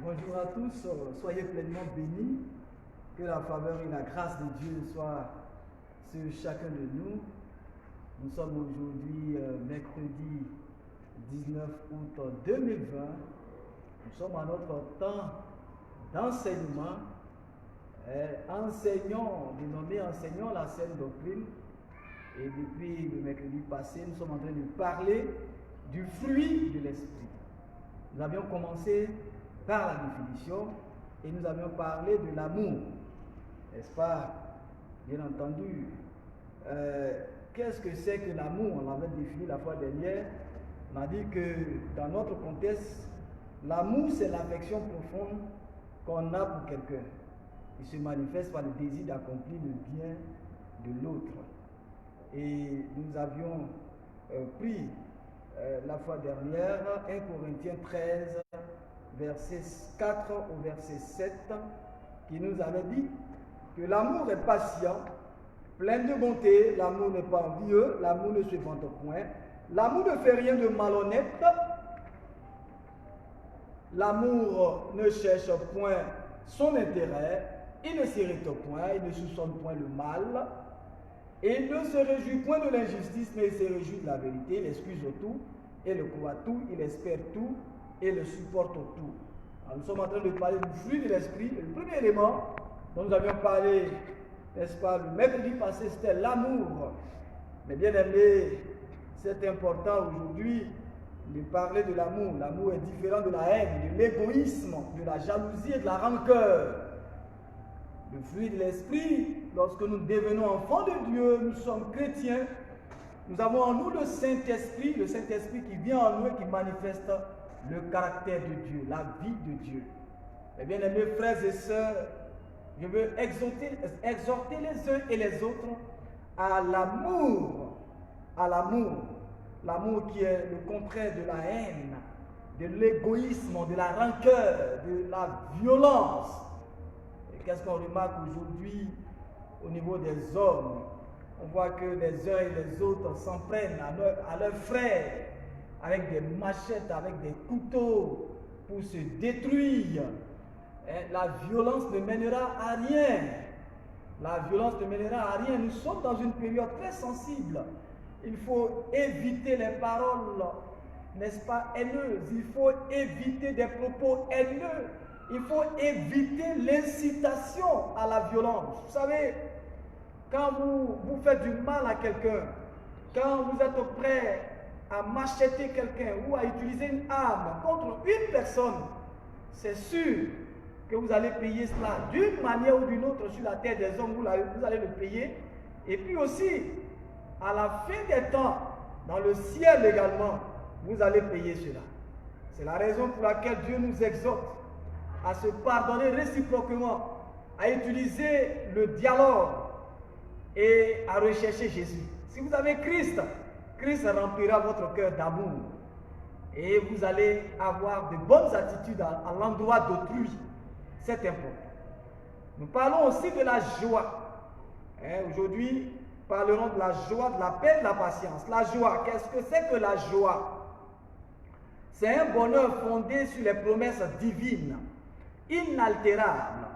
Bonjour à tous, soyez pleinement bénis, que la faveur et la grâce de Dieu soient sur chacun de nous. Nous sommes aujourd'hui mercredi 19 août 2020. Nous sommes à notre temps d'enseignement. Enseignons la saine doctrine. Et depuis le mercredi passé, nous sommes en train de parler du fruit de l'esprit. Nous avions commencé par la définition et nous avions parlé de l'amour, n'est-ce pas? Bien entendu, qu'est-ce que c'est que l'amour? On l'avait défini la fois dernière. On a dit que dans notre contexte, l'amour c'est l'affection profonde qu'on a pour quelqu'un. Il se manifeste par le désir d'accomplir le bien de l'autre. Et nous avions pris la fois dernière 1 Corinthiens 13, verset 4 au verset 7, qui nous avait dit que l'amour est patient, plein de bonté, l'amour n'est pas envieux, l'amour ne se vante point, l'amour ne fait rien de malhonnête, l'amour ne cherche point son intérêt, il ne s'irrite point, il ne soupçonne point le mal, et il ne se réjouit point de l'injustice, mais il se réjouit de la vérité, il excuse tout, et le croit tout, il espère tout, et le supporte tout. Alors, nous sommes en train de parler du fruit de l'esprit. Le premier élément dont nous avions parlé, n'est-ce pas, le mercredi passé, c'était l'amour. Mais bien aimé, c'est important aujourd'hui de parler de l'amour. L'amour est différent de la haine, de l'égoïsme, de la jalousie et de la rancœur. Le fruit de l'esprit, lorsque nous devenons enfants de Dieu, nous sommes chrétiens, nous avons en nous le Saint-Esprit qui vient en nous et qui manifeste le caractère de Dieu, la vie de Dieu. Eh bien, mes frères et sœurs, je veux exhorter les uns et les autres à l'amour, l'amour qui est le contraire de la haine, de l'égoïsme, de la rancœur, de la violence. Et qu'est-ce qu'on remarque aujourd'hui au niveau des hommes? On voit que les uns et les autres s'en prennent à leurs frères avec des machettes, avec des couteaux pour se détruire. La violence ne mènera à rien. La violence ne mènera à rien. Nous sommes dans une période très sensible. Il faut éviter les paroles, n'est-ce pas, haineuses. Il faut éviter des propos haineux. Il faut éviter l'incitation à la violence. Vous savez, quand vous faites du mal à quelqu'un, quand vous êtes prêt à macheter quelqu'un ou à utiliser une arme contre une personne, c'est sûr que vous allez payer cela d'une manière ou d'une autre sur la terre des hommes, vous allez le payer. Et puis aussi, à la fin des temps, dans le ciel également, vous allez payer cela. C'est la raison pour laquelle Dieu nous exhorte à se pardonner réciproquement, à utiliser le dialogue et à rechercher Jésus. Si vous avez Christ remplira votre cœur d'amour et vous allez avoir de bonnes attitudes à l'endroit d'autrui. C'est important. Nous parlons aussi de la joie. Aujourd'hui, nous parlerons de la joie, de la paix, de la patience. La joie, qu'est-ce que c'est que la joie? C'est un bonheur fondé sur les promesses divines, inaltérables,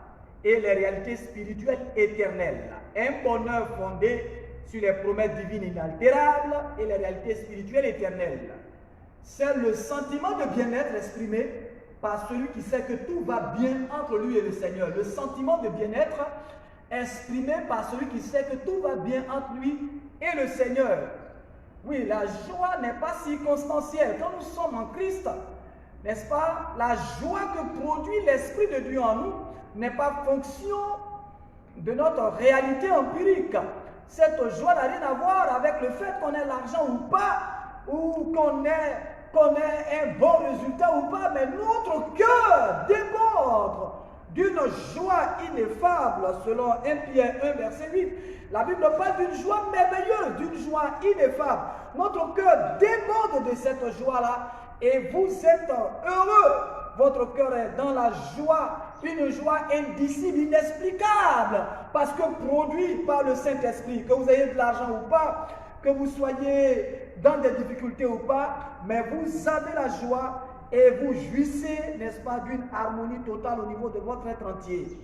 et les réalités spirituelles éternelles. Un bonheur fondé sur les promesses divines inaltérables et les réalités spirituelles éternelles. C'est le sentiment de bien-être exprimé par celui qui sait que tout va bien entre lui et le Seigneur. Le sentiment de bien-être exprimé par celui qui sait que tout va bien entre lui et le Seigneur. Oui, la joie n'est pas circonstancielle. Quand nous sommes en Christ, n'est-ce pas, la joie que produit l'Esprit de Dieu en nous n'est pas fonction de notre réalité empirique. Cette joie n'a rien à voir avec le fait qu'on ait l'argent ou pas, ou qu'on ait un bon résultat ou pas, mais notre cœur déborde d'une joie ineffable, selon 1 Pierre 1, verset 8. La Bible parle d'une joie merveilleuse, d'une joie ineffable. Notre cœur déborde de cette joie-là et vous êtes heureux. Votre cœur est dans la joie, une joie indicible, inexplicable, parce que produit par le Saint-Esprit, que vous ayez de l'argent ou pas, que vous soyez dans des difficultés ou pas, mais vous avez la joie et vous jouissez, n'est-ce pas, d'une harmonie totale au niveau de votre être entier.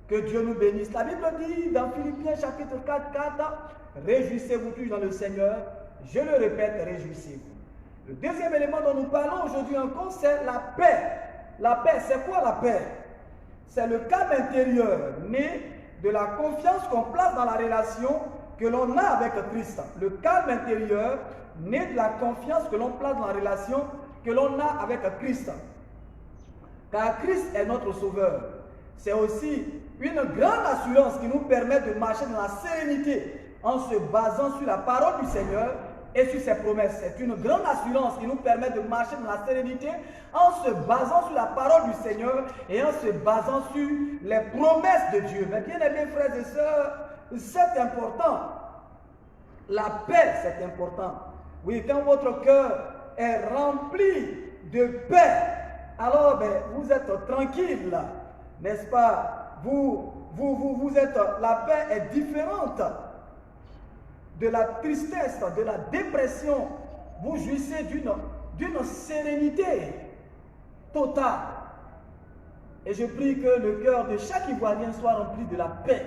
Que Dieu nous bénisse. La Bible dit dans Philippiens chapitre 4, 4, réjouissez-vous tous dans le Seigneur. Je le répète, réjouissez-vous. Le deuxième élément dont nous parlons aujourd'hui encore, c'est la paix. La paix, c'est quoi la paix? C'est le calme intérieur né de la confiance qu'on place dans la relation que l'on a avec Christ. Le calme intérieur né de la confiance que l'on place dans la relation que l'on a avec Christ. Car Christ est notre sauveur. C'est aussi une grande assurance qui nous permet de marcher dans la sérénité en se basant sur la parole du Seigneur et sur ses promesses. C'est une grande assurance qui nous permet de marcher dans la sérénité en se basant sur la parole du Seigneur et en se basant sur les promesses de Dieu. Mais bien aimés frères et sœurs, c'est important. La paix, c'est important. Oui, quand votre cœur est rempli de paix, alors vous êtes tranquille, n'est-ce pas? Vous êtes, la paix est différente de la tristesse, de la dépression. Vous jouissez d'une sérénité totale. Et je prie que le cœur de chaque Ivoirien soit rempli de la paix,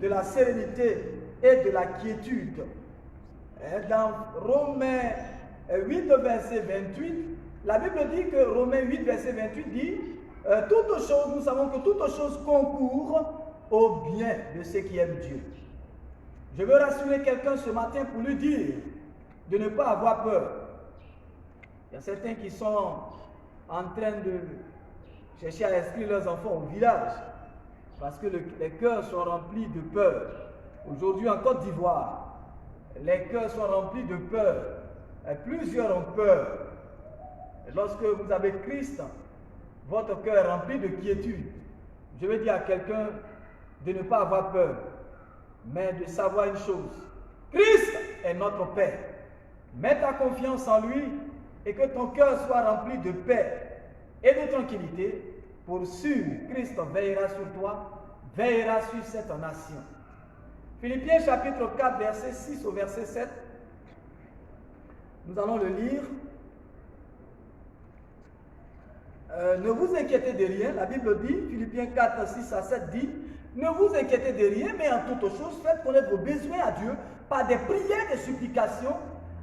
de la sérénité et de la quiétude. Et dans Romains 8, verset 28, la Bible dit que Romains 8, verset 28 dit toutes choses, nous savons que toutes choses concourent au bien de ceux qui aiment Dieu. Je veux rassurer quelqu'un ce matin pour lui dire de ne pas avoir peur. Il y a certains qui sont en train de chercher à inscrire leurs enfants au village parce que les cœurs sont remplis de peur. Aujourd'hui en Côte d'Ivoire, les cœurs sont remplis de peur. Et plusieurs ont peur. Et lorsque vous avez Christ, votre cœur est rempli de quiétude. Je veux dire à quelqu'un de ne pas avoir peur, mais de savoir une chose. Christ est notre paix. Mets ta confiance en lui et que ton cœur soit rempli de paix et de tranquillité. Pour sûr, Christ veillera sur toi, veillera sur cette nation. Philippiens chapitre 4, verset 6 au verset 7. Nous allons le lire. Ne vous inquiétez de rien, la Bible dit, Philippiens 4, 6 à 7 dit, ne vous inquiétez de rien, mais en toutes choses, faites connaître vos besoins à Dieu par des prières et supplications,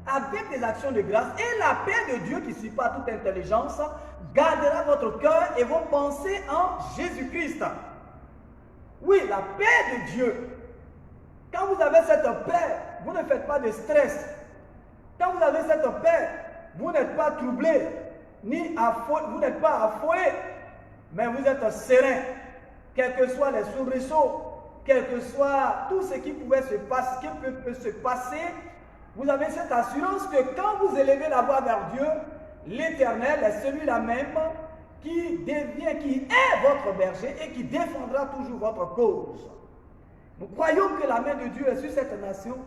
avec des actions de grâce, et la paix de Dieu qui surpasse toute intelligence, gardera votre cœur et vos pensées en Jésus-Christ. Oui, la paix de Dieu. Quand vous avez cette paix, vous ne faites pas de stress. Quand vous avez cette paix, vous n'êtes pas troublé, vous n'êtes pas affolé, mais vous êtes serein. Quels que soient les soubresauts, quel que soit tout ce qui pouvait se passer, qui peut se passer, vous avez cette assurance que quand vous élevez la voix vers Dieu, l'Éternel est celui-là même qui est votre berger et qui défendra toujours votre cause. Nous croyons que la main de Dieu est sur cette nation.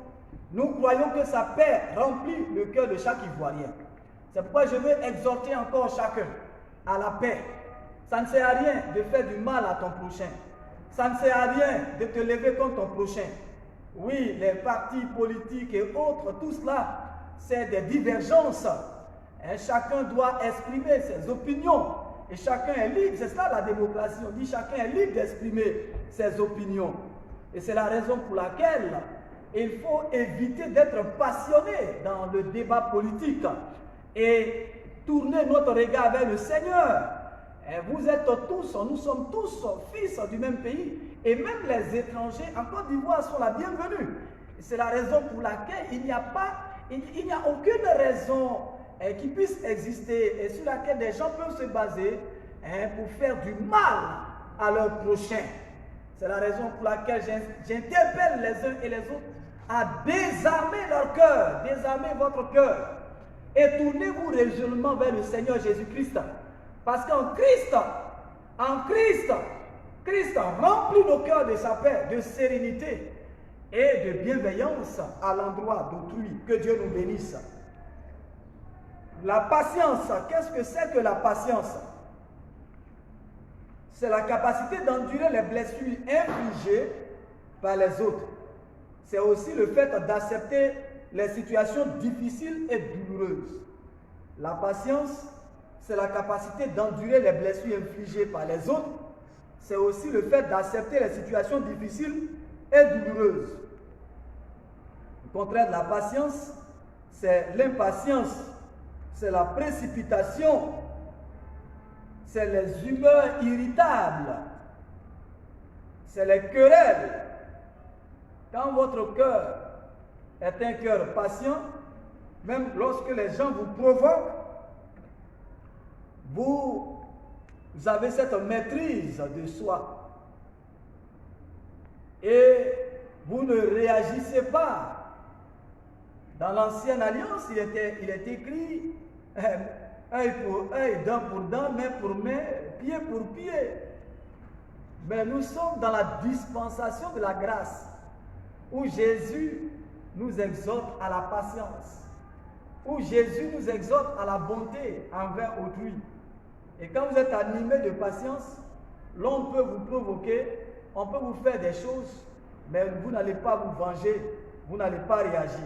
Nous croyons que sa paix remplit le cœur de chaque Ivoirien. C'est pourquoi je veux exhorter encore chacun à la paix. Ça ne sert à rien de faire du mal à ton prochain. Ça ne sert à rien de te lever contre ton prochain. Oui, les partis politiques et autres, tout cela, c'est des divergences. Et chacun doit exprimer ses opinions. Et chacun est libre. C'est ça la démocratie. On dit chacun est libre d'exprimer ses opinions. Et c'est la raison pour laquelle il faut éviter d'être passionné dans le débat politique et tourner notre regard vers le Seigneur. Et vous êtes tous, nous sommes tous fils du même pays. Et même les étrangers en Côte d'Ivoire sont la bienvenue. C'est la raison pour laquelle il n'y a aucune raison qui puisse exister et sur laquelle des gens peuvent se baser pour faire du mal à leur prochain. C'est la raison pour laquelle j'interpelle les uns et les autres à désarmer leur cœur, désarmer votre cœur et tournez-vous résolument vers le Seigneur Jésus-Christ. Parce qu'en Christ, Christ remplit nos cœurs de sa paix, de sérénité et de bienveillance à l'endroit d'autrui. Que Dieu nous bénisse. La patience, qu'est-ce que c'est que la patience? C'est la capacité d'endurer les blessures infligées par les autres. C'est aussi le fait d'accepter les situations difficiles et douloureuses. La patience c'est la capacité d'endurer les blessures infligées par les autres. C'est aussi le fait d'accepter les situations difficiles et douloureuses. Le contraire de la patience, c'est l'impatience, c'est la précipitation, c'est les humeurs irritables, c'est les querelles. Quand votre cœur est un cœur patient, même lorsque les gens vous provoquent, vous avez cette maîtrise de soi. Et vous ne réagissez pas. Dans l'ancienne alliance, il est écrit œil pour œil, dent pour dent, main pour main, pied pour pied. Mais nous sommes dans la dispensation de la grâce, où Jésus nous exhorte à la patience, où Jésus nous exhorte à la bonté envers autrui. Et quand vous êtes animé de patience, l'on peut vous provoquer, on peut vous faire des choses, mais vous n'allez pas vous venger, vous n'allez pas réagir.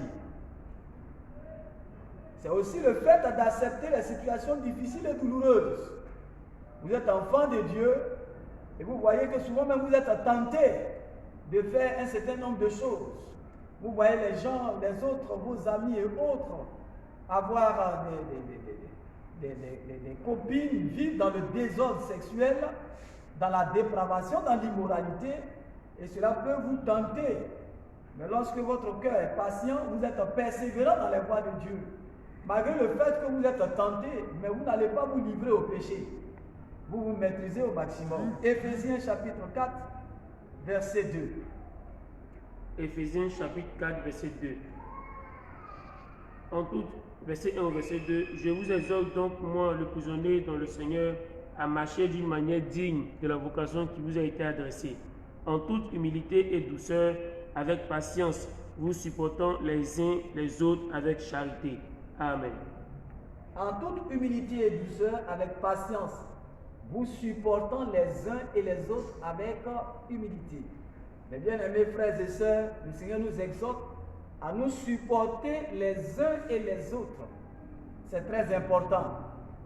C'est aussi le fait d'accepter les situations difficiles et douloureuses. Vous êtes enfant de Dieu et vous voyez que souvent même vous êtes tenté de faire un certain nombre de choses. Vous voyez les gens, les autres, vos amis et autres, avoir des copines, vivre dans le désordre sexuel, dans la dépravation, dans l'immoralité, et cela peut vous tenter. Mais lorsque votre cœur est patient, vous êtes persévérant dans les voies de Dieu. Malgré le fait que vous êtes tenté, mais vous n'allez pas vous livrer au péché. Vous vous maîtrisez au maximum. Éphésiens chapitre 4, verset 2. Éphésiens chapitre 4, verset 2. En tout, verset 1 au verset 2, je vous exhorte donc, moi, le prisonnier dans le Seigneur, à marcher d'une manière digne de la vocation qui vous a été adressée, en toute humilité et douceur, avec patience, vous supportant les uns les autres avec charité. Amen. En toute humilité et douceur, avec patience, vous supportant les uns et les autres avec humilité. Mes bien-aimés frères et sœurs, le Seigneur nous exhorte à nous supporter les uns et les autres. C'est très important.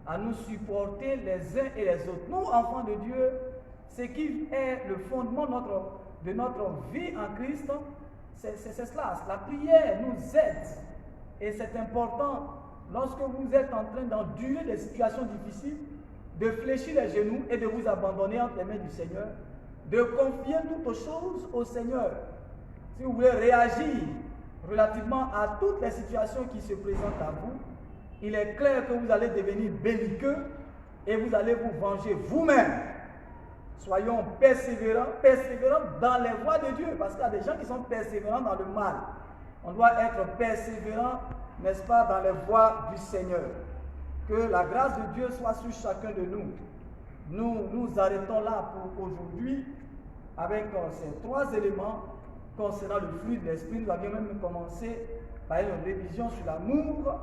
À nous supporter les uns et les autres. Nous, enfants de Dieu, ce qui est le fondement de notre vie en Christ, c'est cela. La prière nous aide. Et c'est important, lorsque vous êtes en train d'endurer des situations difficiles, de fléchir les genoux et de vous abandonner entre les mains du Seigneur, de confier toutes choses au Seigneur. Si vous voulez réagir relativement à toutes les situations qui se présentent à vous, il est clair que vous allez devenir belliqueux et vous allez vous venger vous-même. Soyons persévérants dans les voies de Dieu, parce qu'il y a des gens qui sont persévérants dans le mal. On doit être persévérant, n'est-ce pas, dans les voies du Seigneur. Que la grâce de Dieu soit sur chacun de nous. Nous arrêtons là pour aujourd'hui avec ces trois éléments concernant le fruit de l'esprit. Nous avions même commencé par une révision sur l'amour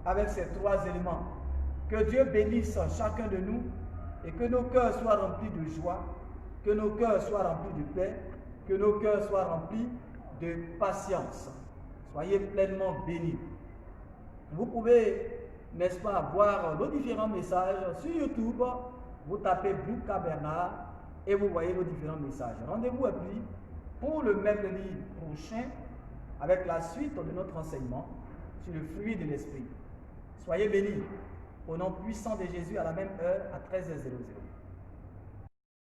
avec ces trois éléments. Que Dieu bénisse chacun de nous et que nos cœurs soient remplis de joie, que nos cœurs soient remplis de paix, que nos cœurs soient remplis de patience. Soyez pleinement bénis. Vous pouvez, n'est-ce pas, voir nos différents messages sur YouTube. Vous tapez Bouka Bernard et vous voyez nos différents messages. Rendez-vous et puis pour le mercredi prochain avec la suite de notre enseignement sur le fruit de l'esprit. Soyez bénis. Au nom puissant de Jésus à la même heure à 13h00.